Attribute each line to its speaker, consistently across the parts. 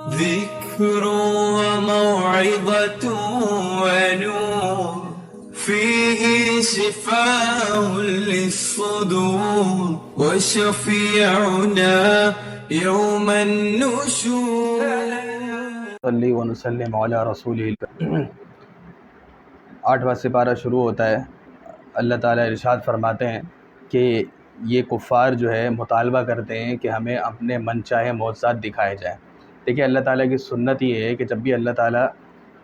Speaker 1: ذكر وموعظة ونور فيه شفاء للصدور وشفيعنا يوم النشور
Speaker 2: صلی ونسلم علی رسول 8واں سپارہ شروع ہوتا ہے۔ اللہ تعالیٰ ارشاد فرماتے ہیں کہ یہ کفار جو ہے مطالبہ کرتے ہیں کہ ہمیں اپنے من چاہے معجزات دکھائے جائیں۔ دیکھیے اللہ تعالیٰ کی سنت یہ ہے کہ جب بھی اللہ تعالیٰ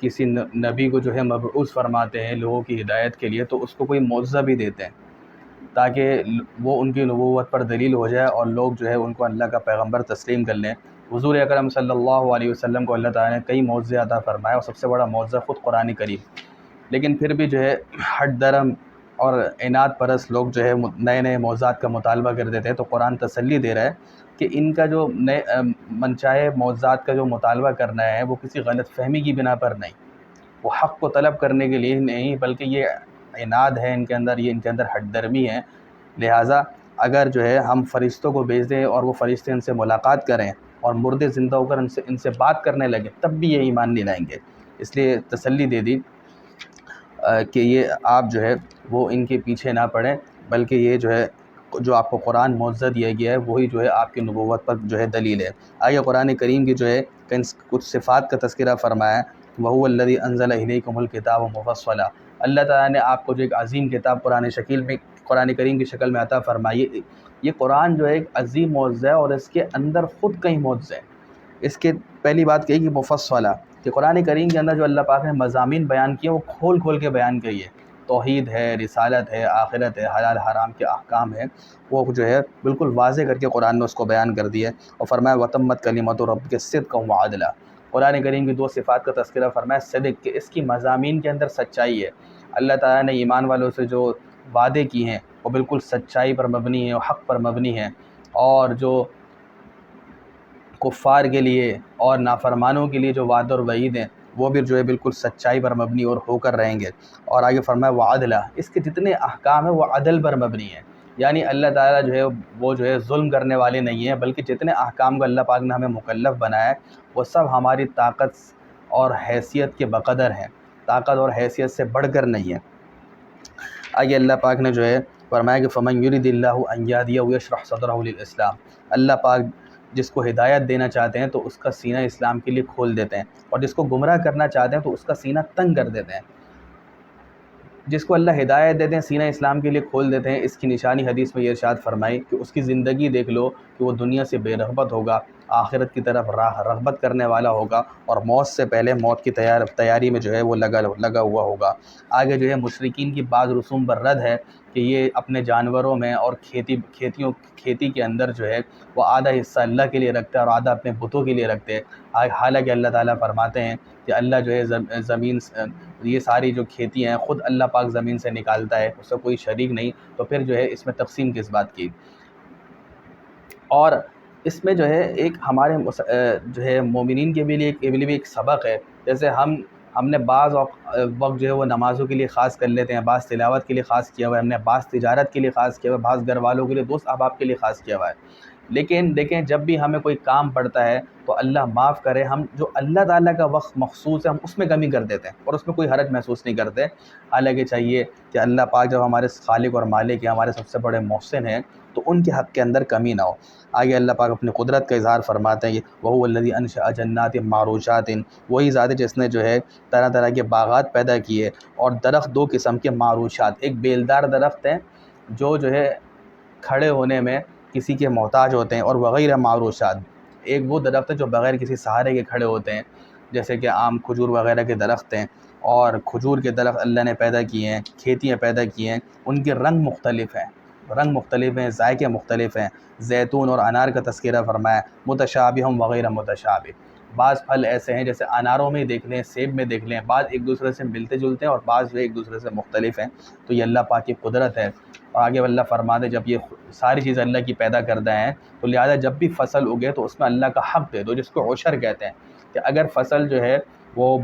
Speaker 2: کسی نبی کو جو ہے مبعوث فرماتے ہیں لوگوں کی ہدایت کے لیے، تو اس کو کوئی معجزہ بھی دیتے ہیں تاکہ وہ ان کی نبوت پر دلیل ہو جائے اور لوگ جو ہے ان کو اللہ کا پیغمبر تسلیم کر لیں۔ حضور اکرم صلی اللہ علیہ وسلم کو اللہ تعالیٰ نے کئی معجزے عطا فرمائے، اور سب سے بڑا معجزہ خود قرآن کریم۔ لیکن پھر بھی جو ہے ہٹ درم اور عناد پرست لوگ جو ہے نئے نئے معجزات کا مطالبہ کر دیتے ہیں۔ تو قرآن تسلی دے رہا ہے کہ ان کا جو نئے منچائے معجزات کا جو مطالبہ کرنا ہے وہ کسی غلط فہمی کی بنا پر نہیں، وہ حق کو طلب کرنے کے لیے نہیں، بلکہ یہ عناد ہے ان کے اندر، یہ ان کے اندر ہٹ درمی ہے۔ لہٰذا اگر جو ہے ہم فرشتوں کو بھیج دیں اور وہ فرشتے ان سے ملاقات کریں اور مردے زندہ ہو کر ان سے بات کرنے لگے، تب بھی یہ ایمان نہیں لائیں گے۔ اس لیے تسلی دے دی کہ یہ آپ جو ہے وہ ان کے پیچھے نہ پڑیں، بلکہ یہ جو ہے جو آپ کو قرآن معجزہ دیا گیا ہے وہی جو ہے آپ کی نبوت پر جو ہے دلیل ہے۔ آگے قرآن کریم کی جو ہے کچھ صفات کا تذکرہ فرمایا ہے۔ وَهُوَ الَّذِي أَنزَلَ إِلَيْكُمُ الْكِتَابَ مُفَصَّلًا، اللہ تعالیٰ نے آپ کو جو ایک عظیم کتاب قرآن کریم کی شکل میں عطا فرمائی۔ یہ قرآن جو ہے ایک عظیم معجزہ ہے اور اس کے اندر خود کئی معجزے ہیں۔ اس کے پہلی بات کہی کہ مفصلہ، کہ قرآن کریم کے اندر جو اللہ پاک نے مضامین بیان کیے وہ کھول کھول کے بیان کیے۔ توحید ہے، رسالت ہے، آخرت ہے، حلال حرام کے احکام ہیں، وہ جو ہے بالکل واضح کر کے قرآن نے اس کو بیان کر دیا، اور فرمایا وَتَمَّتْ كَلِمَةُ رَبِّكَ صِدْقًا وَعَدْلًا۔ قرآن کریم کی دو صفات کا تذکرہ فرمایا، صدق، کہ اس کی مضامین کے اندر سچائی ہے۔ اللہ تعالیٰ نے ایمان والوں سے جو وعدے کی ہیں وہ بالکل سچائی پر مبنی ہیں اور حق پر مبنی ہیں، اور جو کفار کے لیے اور نافرمانوں کے لیے جو وعد اور وعید ہیں وہ بھی جو ہے بالکل سچائی پر مبنی اور ہو کر رہیں گے۔ اور آگے فرمایا وعدلا، اس کے جتنے احکام ہیں وہ عدل پر مبنی ہیں، یعنی اللہ تعالیٰ جو ہے وہ جو ہے ظلم کرنے والے نہیں ہیں، بلکہ جتنے احکام کو اللہ پاک نے ہمیں مکلف بنایا ہے وہ سب ہماری طاقت اور حیثیت کے بقدر ہیں، طاقت اور حیثیت سے بڑھ کر نہیں ہیں۔ آگے اللہ پاک نے جو ہے فرمایا کہ فَمَن يُرِدِ اللَّهُ أَن يَهْدِيَهُ يَشْرَحْ صَدْرَهُ لِلْإِسْلَامِ، اللہ پاک جس کو ہدایت دینا چاہتے ہیں تو اس کا سینہ اسلام کے لیے کھول دیتے ہیں، اور جس کو گمراہ کرنا چاہتے ہیں تو اس کا سینہ تنگ کر دیتے ہیں۔ جس کو اللہ ہدایت دیتے ہیں سینہ اسلام کے لیے کھول دیتے ہیں۔ اس کی نشانی حدیث میں یہ ارشاد فرمائی کہ اس کی زندگی دیکھ لو کہ وہ دنیا سے بے رغبت ہوگا، آخرت کی طرف رغبت کرنے والا ہوگا، اور موت سے پہلے موت کی تیاری میں جو ہے وہ لگا ہوا ہوگا۔ آگے جو ہے مشرکین کی بعض رسوم پر رد ہے کہ یہ اپنے جانوروں میں اور کھیتی کے اندر جو ہے وہ آدھا حصہ اللہ کے لیے رکھتے ہیں اور آدھا اپنے بتوں کے لیے رکھتے ہیں، حالانکہ اللہ تعالیٰ فرماتے ہیں کہ اللہ جو ہے زمین، یہ ساری جو کھیتی ہیں خود اللہ پاک زمین سے نکالتا ہے، اس کا کوئی شریک نہیں، تو پھر جو ہے اس میں تقسیم کس بات کی۔ اور اس میں جو ہے ایک ہمارے جو ہے مومنین کے لیے ایک سبق ہے۔ جیسے ہم نے بعض وقت جو ہے وہ نمازوں کے لیے خاص کر لیتے ہیں، بعض تلاوت کے لیے خاص کیا ہوا ہے، ہم نے بعض تجارت کے لیے خاص کیا ہوا ہے، بعض گھر والوں کے لیے، دوست احباب کے لیے خاص کیا ہوا ہے۔ لیکن دیکھیں جب بھی ہمیں کوئی کام پڑتا ہے تو اللہ معاف کرے، ہم جو اللہ تعالیٰ کا وقت مخصوص ہے ہم اس میں کمی کر دیتے ہیں اور اس میں کوئی حرج محسوس نہیں کرتے۔ حالانکہ چاہیے کہ اللہ پاک جب ہمارے خالق اور مالک ہیں، ہمارے سب سے بڑے محسن ہیں، تو ان کے حق کے اندر کمی نہ ہو۔ آگے اللہ پاک اپنی قدرت کا اظہار فرماتے ہیں، وَهُوَ الَّذِي أَنشَأَ جَنَّاتٍ مَّعْرُوشَاتٍ، وہی ذات ہے جس نے جو ہے طرح طرح کے باغات پیدا کیے، اور درخت دو قسم کے معروشات، ایک بیلدار درخت ہیں جو ہے کھڑے ہونے میں کسی کے محتاج ہوتے ہیں، اور وغیرہ معروشات، ایک وہ درخت ہے جو بغیر کسی سہارے کے کھڑے ہوتے ہیں، جیسے کہ آم، کھجور وغیرہ کے درخت ہیں، اور کھجور کے درخت اللہ نے پیدا کیے ہیں، کھیتیاں پیدا کی ہیں، ان کے رنگ مختلف ہیں، ذائقے مختلف ہیں۔ زیتون اور انار کا تذکرہ فرمایا، متشابہم وغیرہ متشابہ، بعض پھل ایسے ہیں جیسے اناروں میں دیکھ لیں، سیب میں دیکھ لیں، بعض ایک دوسرے سے ملتے جلتے ہیں اور بعض جو ایک دوسرے سے مختلف ہیں، تو یہ اللہ پاک کی قدرت ہے۔ اور آگے اللہ فرماتے جب یہ ساری چیزیں اللہ کی پیدا کردہ ہیں تو لہٰذا جب بھی فصل اگے تو اس میں اللہ کا حق دے دو، جس کو عشر کہتے ہیں، کہ اگر فصل جو ہے وہ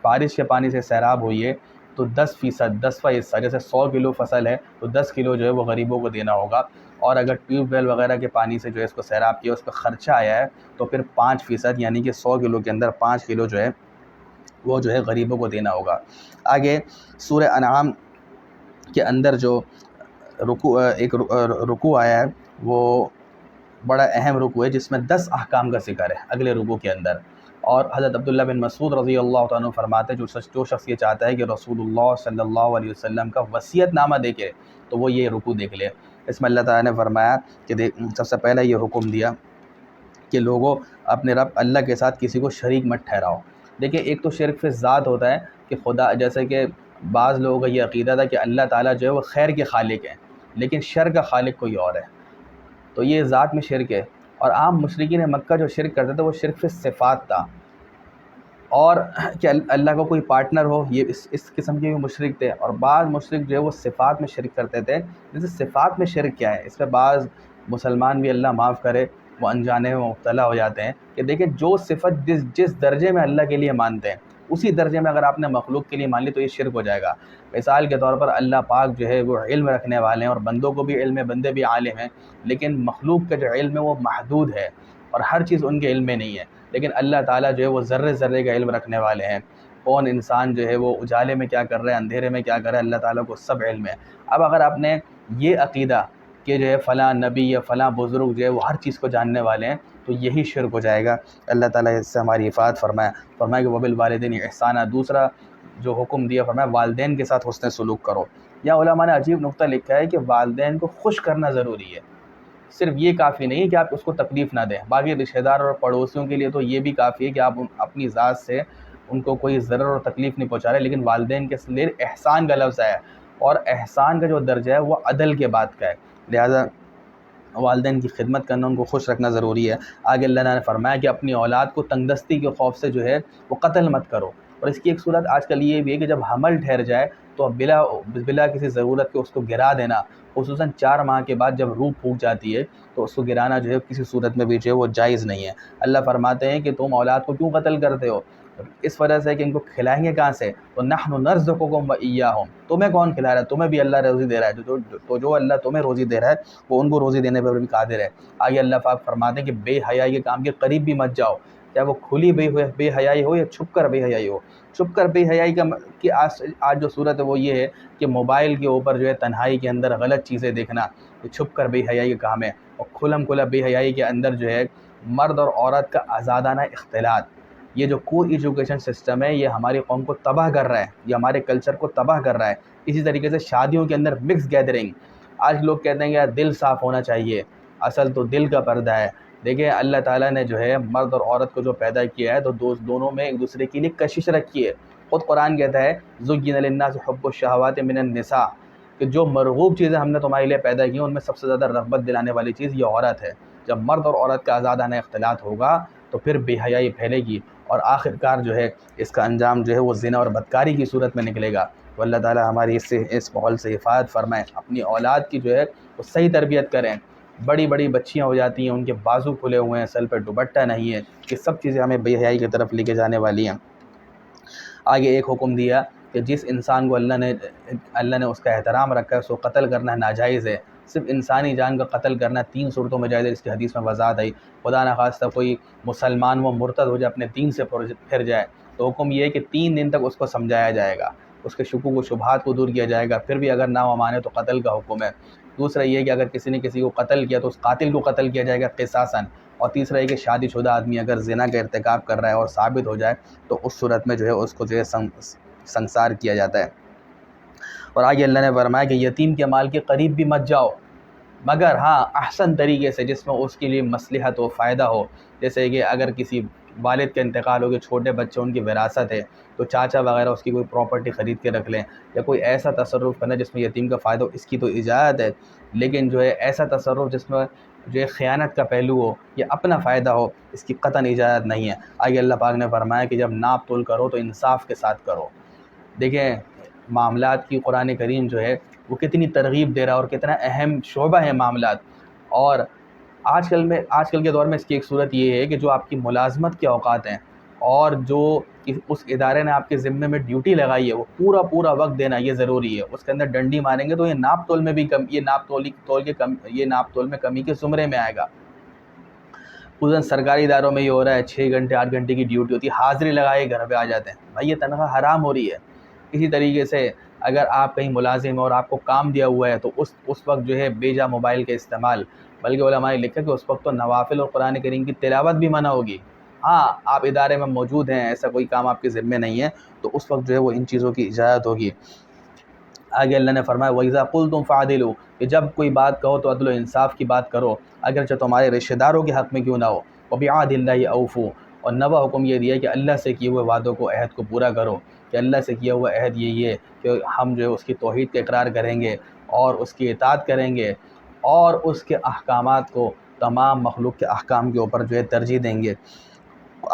Speaker 2: بارش کے پانی سے سیراب ہوئی ہے تو 10%، 10واں حصہ، جیسے 100 کلو فصل ہے تو 10 کلو جو ہے وہ غریبوں کو دینا ہوگا۔ اور اگر ٹیوب ویل وغیرہ کے پانی سے جو ہے اس کو سیراب کیا، اس کا خرچہ آیا ہے تو پھر 5% یعنی کہ 100 کلو کے اندر 5 کلو جو ہے وہ جو ہے غریبوں کو دینا ہوگا۔ آگے سورہ انعام کے اندر جو ایک رکوع آیا ہے وہ بڑا اہم رکوع ہے، جس میں 10 احکام کا ذکر ہے اگلے رکوع کے اندر۔ اور حضرت عبداللہ بن مسعود رضی اللہ تعالیٰ عنہ فرماتے ہیں جو شخص یہ چاہتا ہے کہ رسول اللہ صلی اللہ علیہ وسلم کا وصیت نامہ دیکھے تو وہ یہ رکوع دیکھ لے۔ اس میں اللہ تعالیٰ نے فرمایا کہ سب سے پہلے یہ حکم دیا کہ لوگوں اپنے رب اللہ کے ساتھ کسی کو شریک مت ٹھہراؤ۔ دیکھیں ایک تو شرک فی ذات ہوتا ہے کہ خدا، جیسے کہ بعض لوگوں کا یہ عقیدہ تھا کہ اللہ تعالیٰ جو ہے وہ خیر کے خالق ہیں لیکن شر کا خالق کوئی اور ہے، تو یہ ذات میں شرک ہے۔ اور عام مشرکین مکہ جو شرک کرتے تھے وہ شرک فی صفات تھا، اور کہ اللہ کو کوئی پارٹنر ہو، یہ اس قسم کے بھی مشرک تھے۔ اور بعض مشرک جو ہے وہ صفات میں شرک کرتے تھے۔ جیسے صفات میں شرک کیا ہے، اس پہ بعض مسلمان بھی اللہ معاف کرے وہ انجانے میں مبتلا ہو جاتے ہیں کہ دیکھیں جو صفت جس درجے میں اللہ کے لیے مانتے ہیں اسی درجے میں اگر آپ نے مخلوق کے لیے مان لی تو یہ شرک ہو جائے گا۔ مثال کے طور پر اللہ پاک جو ہے وہ علم رکھنے والے ہیں اور بندوں کو بھی علم ہے، بندے بھی عالم ہیں، لیکن مخلوق کا جو علم ہے وہ محدود ہے اور ہر چیز ان کے علم میں نہیں ہے، لیکن اللہ تعالیٰ جو ہے وہ ذرے ذرے کا علم رکھنے والے ہیں۔ کون انسان جو ہے وہ اجالے میں کیا کر رہا ہے، اندھیرے میں کیا کر رہا ہے، اللہ تعالیٰ کو سب علم ہے۔ اب اگر آپ نے یہ عقیدہ کہ جو ہے فلاں نبی یا فلاں بزرگ جو ہے وہ ہر چیز کو جاننے والے ہیں تو یہی شرک ہو جائے گا۔ اللہ تعالیٰ اس سے ہماری حفاظت فرمائے کہ وبالوالدین احسانہ، دوسرا جو حکم دیا فرمایا والدین کے ساتھ حسن سلوک کرو۔ یا علماء نے عجیب نقطہ لکھا ہے کہ والدین کو خوش کرنا ضروری ہے، صرف یہ کافی نہیں ہے کہ آپ اس کو تکلیف نہ دیں، باقی رشتہ دار اور پڑوسیوں کے لیے تو یہ بھی کافی ہے کہ آپ اپنی ذات سے ان کو کوئی ضرر اور تکلیف نہیں پہنچا رہے، لیکن والدین کے لیے احسان کا لفظ ہے اور احسان کا جو درجہ ہے وہ عدل کے بعد کا ہے، لہذا والدین کی خدمت کرنا، ان کو خوش رکھنا ضروری ہے۔ آگے اللہ نے فرمایا کہ اپنی اولاد کو تنگ دستی کے خوف سے جو ہے وہ قتل مت کرو۔ اور اس کی ایک صورت آج کل یہ بھی ہے کہ جب حمل ٹھہر جائے تو بلا کسی ضرورت کے اس کو گرا دینا، خصوصاً 4 ماہ کے بعد جب روح پھوٹ جاتی ہے تو اس کو گرانا جو ہے کسی صورت میں بھی جو ہے وہ جائز نہیں ہے۔ اللہ فرماتے ہیں کہ تم اولاد کو کیوں قتل کرتے ہو، اس وجہ سے کہ ان کو کھلائیں گے کہاں سے، تو نحن نرزقکم وإیاہم، تمہیں کون کھلا رہا ہے، تمہیں بھی اللہ روزی دے رہا ہے، تو جو اللہ تمہیں روزی دے رہا ہے وہ ان کو روزی دینے پر بھی قادر ہے۔ آگے اللہ پاک فرماتے ہیں کہ بے حیائی کے کام کے قریب بھی مت جاؤ، چاہے وہ کھلی بے حیائی ہو یا چھپ کر بے حیائی ہو۔ چھپ کر بے حیائی کی آج جو صورت ہے وہ یہ ہے کہ موبائل کے اوپر جو ہے تنہائی کے اندر غلط چیزیں دیکھنا، یہ چھپ کر بے حیائی کا کام ہے۔ اور کھلم کھلا بے حیائی کے اندر جو ہے مرد اور عورت کا آزادانہ اختلاط، یہ جو کو ایجوکیشن سسٹم ہے یہ ہماری قوم کو تباہ کر رہا ہے، یہ ہمارے کلچر کو تباہ کر رہا ہے۔ اسی طریقے سے شادیوں کے اندر مکس گیدرنگ، آج لوگ کہتے ہیں کہ یار دل صاف ہونا چاہیے، اصل تو دل کا پردہ ہے۔ دیکھیں اللہ تعالیٰ نے جو ہے مرد اور عورت کو جو پیدا کیا ہے تو دونوں میں ایک دوسرے کے لیے کشش رکھی ہے۔ خود قرآن کہتا ہے زُيِّنَ لِلنَّاسِ حُبُّ الشَّهَوَاتِ مِنَ النِّسَاءِ، کہ جو مرغوب چیزیں ہم نے تمہارے لیے پیدا کی ہیں ان میں سب سے زیادہ رغبت دلانے والی چیز یہ عورت ہے۔ جب مرد اور عورت کا آزادانہ اختلاط ہوگا تو پھر بے حیائی پھیلے گی اور آخرکار جو ہے اس کا انجام جو ہے وہ زنا اور بدکاری کی صورت میں نکلے گا۔ تو اللہ تعالیٰ ہماری اس ماحول سے حفاظت فرمائے، اپنی اولاد کی جو ہے وہ صحیح تربیت کریں۔ بڑی بڑی بچیاں ہو جاتی ہیں، ان کے بازو کھلے ہوئے ہیں، سر پہ دوپٹہ نہیں ہے، یہ سب چیزیں ہمیں بے حیائی کی طرف لے کے جانے والی ہیں۔ آگے ایک حکم دیا کہ جس انسان کو اللہ نے اس کا احترام رکھا ہے اس کو قتل کرنا ناجائز ہے۔ صرف انسانی جان کا قتل کرنا 3 صورتوں میں جائز ہے، اس کی حدیث میں وضاحت آئی۔ خدا نخواستہ کوئی مسلمان وہ مرتد ہو جائے، اپنے دین سے پھر جائے تو حکم یہ ہے کہ 3 دن تک اس کو سمجھایا جائے گا، اس کے شکوک و شبہات کو دور کیا جائے گا، پھر بھی اگر نہ مانے تو قتل کا حکم ہے۔ دوسرا یہ کہ اگر کسی نے کسی کو قتل کیا تو اس قاتل کو قتل کیا جائے گا قصاصاً۔ اور تیسرا یہ کہ شادی شدہ آدمی اگر زنا کا ارتکاب کر رہا ہے اور ثابت ہو جائے تو اس صورت میں جو ہے اس کو جو ہے سنسار کیا جاتا ہے۔ اور آگے اللہ نے فرمایا کہ یتیم کے مال کے قریب بھی مت جاؤ مگر ہاں احسن طریقے سے، جس میں اس کے لیے مصلحت ہو، فائدہ ہو۔ جیسے کہ اگر کسی والد کا انتقال ہو گیا، چھوٹے بچے ان کی وراثت ہے تو چاچا وغیرہ اس کی کوئی پراپرٹی خرید کے رکھ لیں، یا کوئی ایسا تصرف کرنا جس میں یتیم کا فائدہ ہو، اس کی تو اجازت ہے، لیکن جو ہے ایسا تصرف جس میں جو ہے خیانت کا پہلو ہو یا اپنا فائدہ ہو، اس کی قطعاً اجازت نہیں ہے۔ آگے اللہ پاک نے فرمایا کہ جب ناپ تول کرو تو انصاف کے ساتھ کرو۔ دیکھیں معاملات کی قرآن کریم جو ہے وہ کتنی ترغیب دے رہا ہے اور کتنا اہم شعبہ ہے معاملات۔ اور آج کل کے دور میں اس کی ایک صورت یہ ہے کہ جو آپ کی ملازمت کے اوقات ہیں اور جو اس ادارے نے آپ کے ذمے میں ڈیوٹی لگائی ہے وہ پورا وقت دینا یہ ضروری ہے. اس کے اندر ڈنڈی ماریں گے تو یہ ناپ تول میں بھی یہ ناپ تول میں کمی کے زمرے میں آئے گا. خصوصاً سرکاری اداروں میں یہ ہو رہا ہے 6 گھنٹے 8 گھنٹے کی ڈیوٹی ہوتی ہے, حاضری لگائے گھر پہ آ جاتے ہیں. بھائی یہ تنخواہ حرام ہو رہی ہے. اسی طریقے سے اگر آپ کہیں ملازم اور آپ کو کام دیا ہوا ہے تو اس وقت جو ہے بے جا موبائل کا استعمال, بلکہ علماء نے لکھا کہ اس وقت تو نوافل اور قرآن کریم کی تلاوت بھی منع ہوگی. ہاں آپ ادارے میں موجود ہیں, ایسا کوئی کام آپ کے ذمے نہیں ہے, تو اس وقت جو ہے وہ ان چیزوں کی اجازت ہوگی. آگے اللہ نے فرمایا وَإِذَا قُلْتُمْ فَعْدِلُوا, کہ جب کوئی بات کہو تو عدل و انصاف کی بات کرو, اگرچہ تمہارے رشتہ داروں کے حق میں کیوں نہ ہو. وَبِعَهْدِ اللَّهِ أَوْفُوا, اور نواں حکم یہ دیا کہ اللہ سے کیے ہوئے وعدوں کو, عہد کو پورا کرو. کہ اللہ سے کیا ہوا عہد یہی ہے کہ ہم جو ہے اس کی توحید کا اقرار کریں گے اور اس کی اطاعت کریں گے اور اس کے احکامات کو تمام مخلوق کے احکام کے اوپر جو ہے ترجیح دیں گے.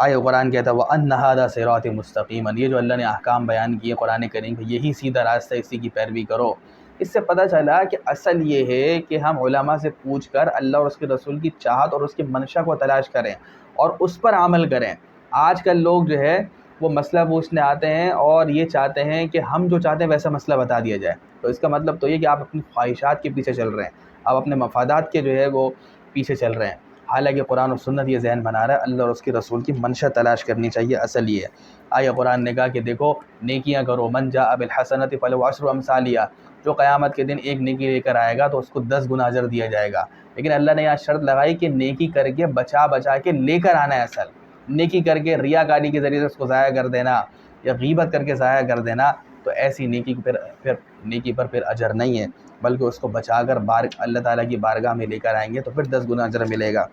Speaker 2: آئے قرآن کہتا ہے وَأَنَّ هَذَا صِرَاطِ مُسْتَقِيمًا, یہ جو اللہ نے احکام بیان کیے قرآن کریم کہ یہی سیدھا راستہ, اسی کی پیروی کرو. اس سے پتہ چلا کہ اصل یہ ہے کہ ہم علماء سے پوچھ کر اللہ اور اس کے رسول کی چاہت اور اس کی منشا کو تلاش کریں اور اس پر عمل کریں. آج کل لوگ جو ہے وہ مسئلہ پوچھنے آتے ہیں اور یہ چاہتے ہیں کہ ہم جو چاہتے ہیں ویسا مسئلہ بتا دیا جائے. تو اس کا مطلب تو یہ کہ آپ اپنی خواہشات کے پیچھے چل رہے ہیں, آپ اپنے مفادات کے جو ہے وہ پیچھے چل رہے ہیں. حالانکہ قرآن و سنت یہ ذہن بنا رہا ہے اللہ اور اس کے رسول کی منشا تلاش کرنی چاہیے. اصل یہ ہے. آیا قرآن نے کہا کہ دیکھو نیکیاں کرو, من جاء بالحسنۃ فلہ عشر امثالہا, جو قیامت کے دن ایک نیکی لے کر آئے گا تو اس کو 10 گنا اجر دیا جائے گا. لیکن اللہ نے یہاں شرط لگائی کہ نیکی کر کے بچا کے لے کر آنا ہے. اصل نیکی کر کے ریاکاری کے ذریعے سے اس کو ضائع کر دینا یا غیبت کر کے ضائع کر دینا, تو ایسی نیکی پھر نیکی پر پھر اجر نہیں ہے, بلکہ اس کو بچا کر اللہ تعالیٰ کی بارگاہ میں لے کر آئیں گے تو پھر 10 گنا اجر ملے گا.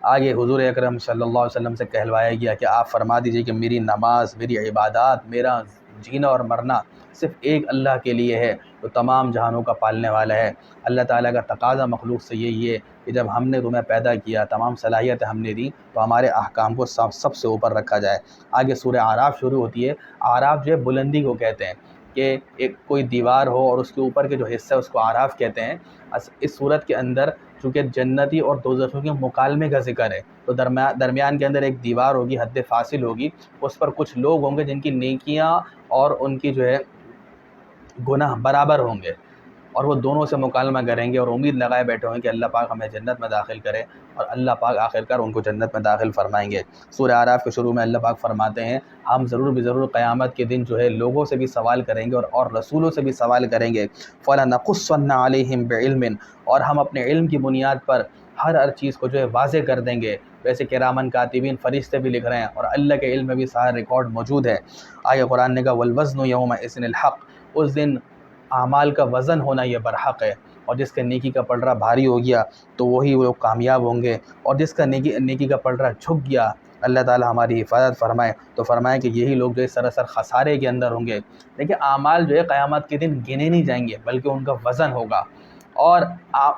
Speaker 2: آگے حضور اکرم صلی اللہ علیہ وسلم سے کہلوایا گیا کہ آپ فرما دیجئے کہ میری نماز, میری عبادات, میرا جینا اور مرنا صرف ایک اللہ کے لیے ہے جو تمام جہانوں کا پالنے والا ہے. اللہ تعالیٰ کا تقاضا مخلوق سے یہی ہے کہ جب ہم نے تمہیں پیدا کیا, تمام صلاحیتیں ہم نے دی, تو ہمارے احکام کو سب سے اوپر رکھا جائے. آگے سورہ اعراف شروع ہوتی ہے. اعراف جو ہے بلندی کو کہتے ہیں, کہ ایک کوئی دیوار ہو اور اس کے اوپر کے جو حصہ ہے اس کو اعراف کہتے ہیں. اس صورت کے اندر چونکہ جنتی اور دوزخی کے مکالمے کا ذکر ہے, تو درمیان کے اندر ایک دیوار ہوگی, حد فاصل ہوگی, اس پر کچھ لوگ ہوں گے جن کی نیکیاں اور ان کی جو ہے گناہ برابر ہوں گے, اور وہ دونوں سے مکالمہ کریں گے اور امید لگائے بیٹھے ہوں گے کہ اللہ پاک ہمیں جنت میں داخل کرے, اور اللہ پاک آخرکار ان کو جنت میں داخل فرمائیں گے. سورہ اعراف کے شروع میں اللہ پاک فرماتے ہیں ہم ضرور قیامت کے دن جو ہے لوگوں سے بھی سوال کریں گے اور رسولوں سے بھی سوال کریں گے. فَلَنَقُصَّنَّ عَلَيْهِمْ بِعِلْمٍ, اور ہم اپنے علم کی بنیاد پر ہر چیز کو جو ہے واضح کر دیں گے. ویسے کرامن کاتبین فرشتے بھی لکھ رہے ہیں اور اللہ کے علم میں بھی سارا ریکارڈ موجود ہے. آگے قرآن نے کہا وَالْوَزْنُ يَوْمَئِذٍ الْحَقُّ, اس دن اعمال کا وزن ہونا یہ برحق ہے, اور جس کا نیکی کا پلڑا بھاری ہو گیا تو وہی وہ کامیاب ہوں گے, اور جس کا نیکی کا پلڑا جھک گیا, اللہ تعالی ہماری حفاظت فرمائے, تو فرمائے کہ یہی لوگ جو ہے سراسر خسارے کے اندر ہوں گے. دیکھیں اعمال جو ہے قیامت کے دن گنے نہیں جائیں گے بلکہ ان کا وزن ہوگا. اور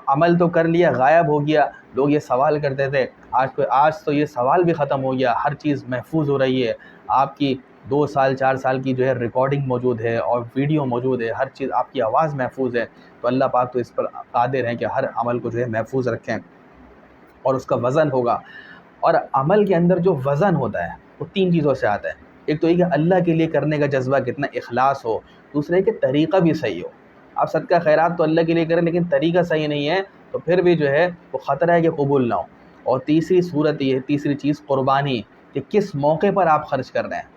Speaker 2: عمل تو کر لیا, غائب ہو گیا. لوگ یہ سوال کرتے تھے, آج تو یہ سوال بھی ختم ہو گیا, ہر چیز محفوظ ہو رہی ہے. آپ کی 2 سال 4 سال کی جو ہے ریکارڈنگ موجود ہے اور ویڈیو موجود ہے, ہر چیز آپ کی آواز محفوظ ہے. تو اللہ پاک تو اس پر قادر ہیں کہ ہر عمل کو جو ہے محفوظ رکھیں اور اس کا وزن ہوگا. اور عمل کے اندر جو وزن ہوتا ہے وہ 3 چیزوں سے آتا ہے. ایک تو یہ کہ اللہ کے لیے کرنے کا جذبہ کتنا اخلاص ہو, دوسرے کہ طریقہ بھی صحیح ہو. آپ صدقہ خیرات تو اللہ کے لیے کریں لیکن طریقہ صحیح نہیں ہے تو پھر بھی جو ہے وہ خطرہ ہے کہ قبول نہ ہو. اور تیسری چیز قربانی, کہ کس موقع پر آپ خرچ کر رہے ہیں.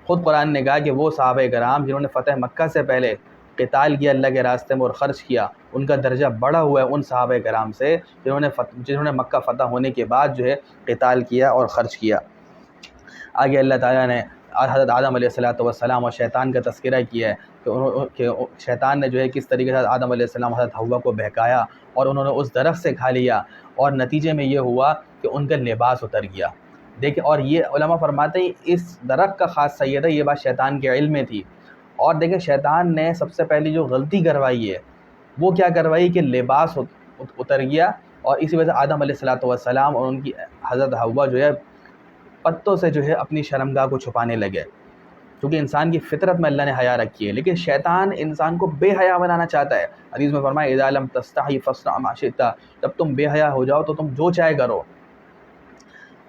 Speaker 2: خود قرآن نے کہا کہ وہ صحابہ کرام جنہوں نے فتح مکہ سے پہلے قتال کیا اللہ کے راستے میں اور خرچ کیا, ان کا درجہ بڑا ہوا ہے ان صحابہ کرام سے جنہوں نے مکہ فتح ہونے کے بعد جو ہے قتال کیا اور خرچ کیا. آگے اللہ تعالیٰ نے حضرت آدم علیہ السلام اور شیطان کا تذکرہ کیا ہے کہ شیطان نے جو ہے کس طریقے سے آدم علیہ السلام حضرت حوا کو بہکایا اور انہوں نے اس درخت سے کھا لیا, اور نتیجے میں یہ ہوا کہ ان کا لباس اتر گیا. دیکھیں, اور یہ علماء فرماتے ہیں اس درخت کا خاص سید ہے, یہ بات شیطان کے علم میں تھی. اور دیکھیں شیطان نے سب سے پہلی جو غلطی کروائی ہے وہ کیا کروائی کہ لباس اتر گیا, اور اسی وجہ سے آدم علیہ السلام اور ان کی حضرت حوا جو ہے پتوں سے جو ہے اپنی شرمگاہ کو چھپانے لگے, کیونکہ انسان کی فطرت میں اللہ نے حیا رکھی ہے. لیکن شیطان انسان کو بے حیا بنانا چاہتا ہے. حدیث میں فرمایا اذا لم تستحی فاصنع ما شئت, جب تم بے حیا ہو جاؤ تو تم جو چاہے کرو.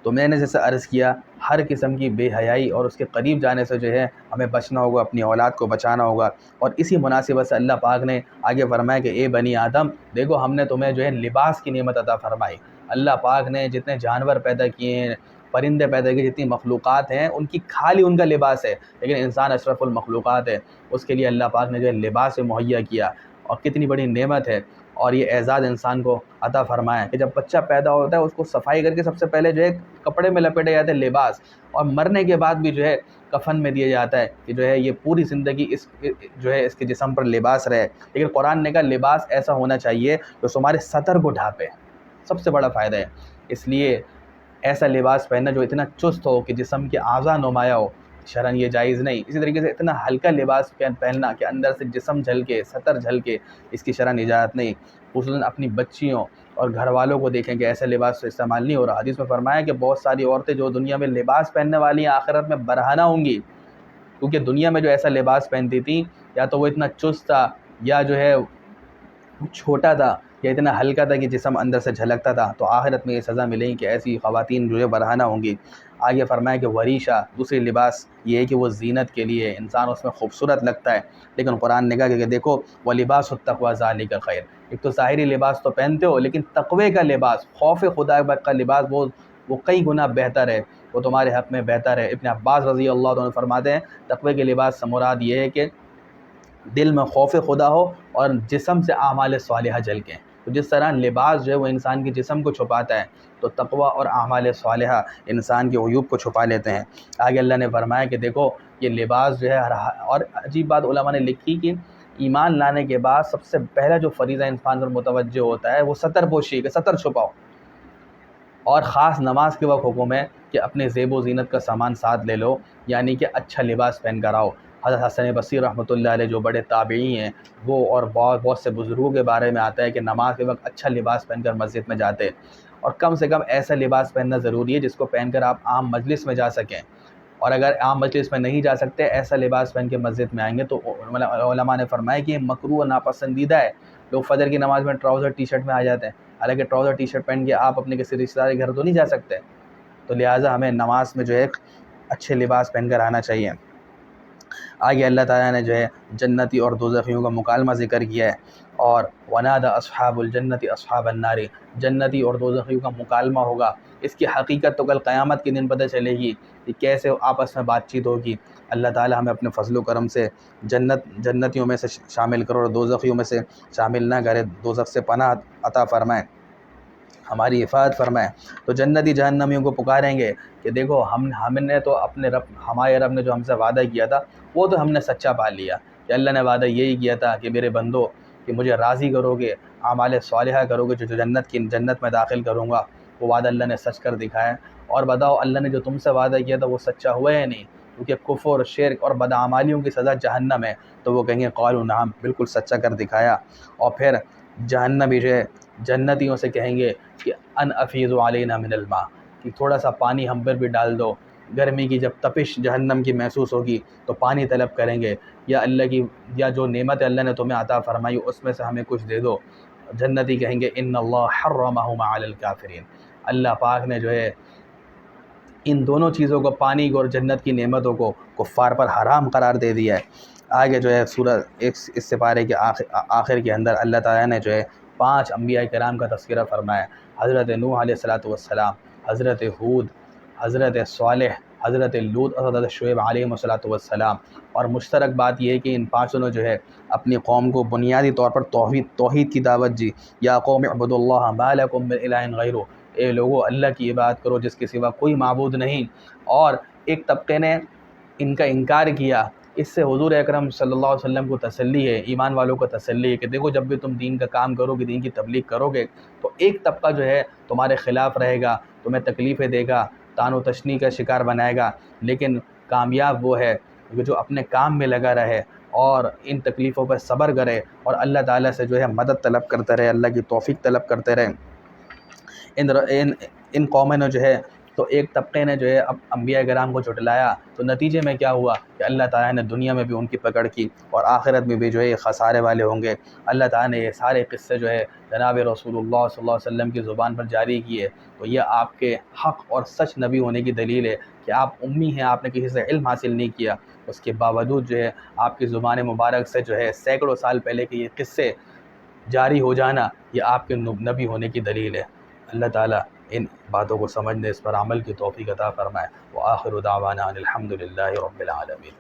Speaker 2: تو میں نے جیسے عرض کیا ہر قسم کی بے حیائی اور اس کے قریب جانے سے جو ہے ہمیں بچنا ہوگا، اپنی اولاد کو بچانا ہوگا۔ اور اسی مناسبت سے اللہ پاک نے آگے فرمایا کہ اے بنی آدم دیکھو ہم نے تمہیں جو ہے لباس کی نعمت عطا فرمائی۔ اللہ پاک نے جتنے جانور پیدا کیے ہیں، پرندے پیدا کیے، جتنی مخلوقات ہیں ان کی خالی ان کا لباس ہے، لیکن انسان اشرف المخلوقات ہے، اس کے لیے اللہ پاک نے جو ہے لباس مہیا کیا، اور کتنی بڑی نعمت ہے۔ اور یہ اعزاز انسان کو عطا فرمایا کہ جب بچہ پیدا ہوتا ہے اس کو صفائی کر کے سب سے پہلے جو ہے کپڑے میں لپیٹے جاتے ہیں لباس، اور مرنے کے بعد بھی جو ہے کفن میں دیا جاتا ہے کہ جو ہے یہ پوری زندگی اس کے جسم پر لباس رہے۔ لیکن قرآن نے کہا لباس ایسا ہونا چاہیے جو تمہارے سطر کو ڈھانپے، سب سے بڑا فائدہ ہے۔ اس لیے ایسا لباس پہننا جو اتنا چست ہو کہ جسم کے اعضاء نمایاں ہو، شرعاً یہ جائز نہیں۔ اسی طریقے سے اتنا ہلکا لباس پہننا کہ اندر سے جسم جھلکے، سطر جھلکے، اس کی شرعاً اجازت نہیں۔ خصوصاً اپنی بچیوں اور گھر والوں کو دیکھیں کہ ایسا لباس استعمال نہیں ہو رہا۔ حدیث میں فرمایا کہ بہت ساری عورتیں جو دنیا میں لباس پہننے والی ہیں آخرت میں برہنہ ہوں گی، کیونکہ دنیا میں جو ایسا لباس پہنتی تھیں یا تو وہ اتنا چست تھا، یا جو ہے چھوٹا تھا، یا اتنا ہلکا تھا کہ جسم اندر سے جھلکتا تھا، تو آخرت میں یہ سزا ملے گی کہ ایسی خواتین جو ہے برہنہ ہوں گی۔ آگے فرمایا کہ وریشہ دوسری لباس یہ ہے کہ وہ زینت کے لیے انسان اس میں خوبصورت لگتا ہے، لیکن قرآن نے کہا کہ دیکھو وَلِبَاسُ التَّقْوَىٰ ذَٰلِکَ خَیْرٌ، ایک تو ظاہری لباس تو پہنتے ہو، لیکن تقوی کا لباس، خوف خدا کا لباس وہ کئی گنا بہتر ہے، وہ تمہارے حق میں بہتر ہے۔ ابن عباس رضی اللہ عنہ فرماتے ہیں تقوی کے لباس سے مراد یہ ہے کہ دل میں خوف خدا ہو اور جسم سے اعمال صالحہ جھلکیں۔ تو جس طرح لباس جو ہے وہ انسان کے جسم کو چھپاتا ہے، تو تقوی اور اعمال صالحہ انسان کے عیوب کو چھپا لیتے ہیں۔ آگے اللہ نے فرمایا کہ دیکھو یہ لباس جو ہے اور عجیب بات علماء نے لکھی کہ ایمان لانے کے بعد سب سے پہلا جو فریضہ انسان پر متوجہ ہوتا ہے وہ ستر پوشی کہ ستر چھپاؤ، اور خاص نماز کے وقت حکم ہے کہ اپنے زیب و زینت کا سامان ساتھ لے لو، یعنی کہ اچھا لباس پہن کر آؤ۔ حضرت حسن بصری رحمۃ اللہ علیہ جو بڑے تابعی ہیں، وہ اور بہت سے بزرگوں کے بارے میں آتا ہے کہ نماز کے وقت اچھا لباس پہن کر مسجد میں جاتے، اور کم سے کم ایسا لباس پہننا ضروری ہے جس کو پہن کر آپ عام مجلس میں جا سکیں، اور اگر عام مجلس میں نہیں جا سکتے ایسا لباس پہن کے مسجد میں آئیں گے تو علماء نے فرمایا کہ یہ مکروہ و ناپسندیدہ ہے۔ لوگ فجر کی نماز میں ٹراؤزر ٹی شرٹ میں آ جاتے ہیں، حالانکہ ٹراؤزر ٹی شرٹ پہن کے آپ اپنے کسی رشتہ دار کے گھر تو نہیں جا سکتے، تو لہٰذا ہمیں نماز میں جو ہے اچھے لباس پہن کر آنا چاہیے۔ آگے اللہ تعالیٰ نے جو ہے جنتی اور دوزخیوں کا مکالمہ ذکر کیا ہے، اور وَنَادَى أَصْحَابُ الْجَنَّةِ أَصْحَابَ النَّارِ، جنتی اور دوزخیوں کا مکالمہ ہوگا۔ اس کی حقیقت تو کل قیامت کے دن پتہ چلے گی کہ کیسے آپس میں بات چیت ہوگی۔ اللہ تعالیٰ ہمیں اپنے فضل و کرم سے جنتیوں میں سے شامل کرو اور دوزخیوں میں سے شامل نہ کرے، دوزخ سے پناہ عطا فرمائے، ہماری حفاظت فرمائے۔ تو جنتی جہنمیوں کو پکاریں گے کہ دیکھو ہم نے تو اپنے رب، ہمارے رب نے جو ہم سے وعدہ کیا تھا وہ تو ہم نے سچا پال لیا، کہ اللہ نے وعدہ یہی کیا تھا کہ میرے بندو کہ مجھے راضی کرو گے، اعمال صالحہ کرو گے، جو جنت میں داخل کروں گا، وہ وعدہ اللہ نے سچ کر دکھایا۔ اور بتاؤ اللہ نے جو تم سے وعدہ کیا تھا وہ سچا ہوا ہے نہیں، کیونکہ کفر، شرک اور بدعمالیوں کی سزا جہنم ہے، تو وہ کہیں گے قالوا نعم، بالکل سچا کر دکھایا۔ اور پھر جہنمی جو ہے جنتیوں سے کہیں گے کہ ان افیضوا علینا من الماء، کہ تھوڑا سا پانی ہم پر بھی ڈال دو۔ گرمی کی جب تپش جہنم کی محسوس ہوگی تو پانی طلب کریں گے، یا اللہ کی یا جو نعمت اللہ نے تمہیں عطا فرمائی اس میں سے ہمیں کچھ دے دو۔ جنتی کہیں گے ان اللہ حرمہما علی الکافرین، اللہ پاک نے جو ہے ان دونوں چیزوں کو، پانی کو اور جنت کی نعمتوں کو، کفار پر حرام قرار دے دیا ہے۔ آگے جو ہے سورہ اس سپارے کے آخر کے اندر اللہ تعالیٰ نے جو ہے 5 انبیاء کرام کا تذکرہ فرمایا، حضرت نوح علیہ السلام، حضرت ہود، حضرت صالح، حضرت لوط اور حضرت شعیب علیہ السلام۔ اور مشترک بات یہ ہے کہ ان 5 نے جو ہے اپنی قوم کو بنیادی طور پر توحید کی دعوت دی۔ یا قوم اعبدوا اللہ ما لکم من الہ غیرہ، اے لوگو اللہ کی عبادت کرو جس کے سوا کوئی معبود نہیں۔ اور ایک طبقے نے ان کا انکار کیا، اس سے حضور اکرم صلی اللہ علیہ وسلم کو تسلی ہے، ایمان والوں کو تسلی ہے کہ دیکھو جب بھی تم دین کا کام کرو گے، دین کی تبلیغ کرو گے، تو ایک طبقہ جو ہے تمہارے خلاف رہے گا، تمہیں تکلیفیں دے گا، تان و تشنی کا شکار بنائے گا، لیکن کامیاب وہ ہے کہ جو اپنے کام میں لگا رہے اور ان تکلیفوں پر صبر کرے اور اللہ تعالیٰ سے جو ہے مدد طلب کرتے رہے، اللہ کی توفیق طلب کرتے رہے۔ ان قوموں نے جو ہے تو ایک طبقے نے جو ہے اب انبیاء کرام کو جھٹلایا، تو نتیجے میں کیا ہوا کہ اللہ تعالیٰ نے دنیا میں بھی ان کی پکڑ کی اور آخرت میں بھی جو ہے یہ خسارے والے ہوں گے۔ اللہ تعالیٰ نے یہ سارے قصے جو ہے جناب رسول اللہ صلی اللہ علیہ وسلم کی زبان پر جاری کیے، تو یہ آپ کے حق اور سچ نبی ہونے کی دلیل ہے کہ آپ امی ہیں، آپ نے کسی سے علم حاصل نہیں کیا، اس کے باوجود جو ہے آپ کی زبان مبارک سے جو ہے سینکڑوں سال پہلے کے یہ قصے جاری ہو جانا، یہ آپ کے نبی ہونے کی دلیل ہے۔ اللہ تعالیٰ ان باتوں کو سمجھنے، اس پر عمل کی توفیق عطا فرمائے۔ وآخر دعوانا ان الحمد للہ رب العالمین۔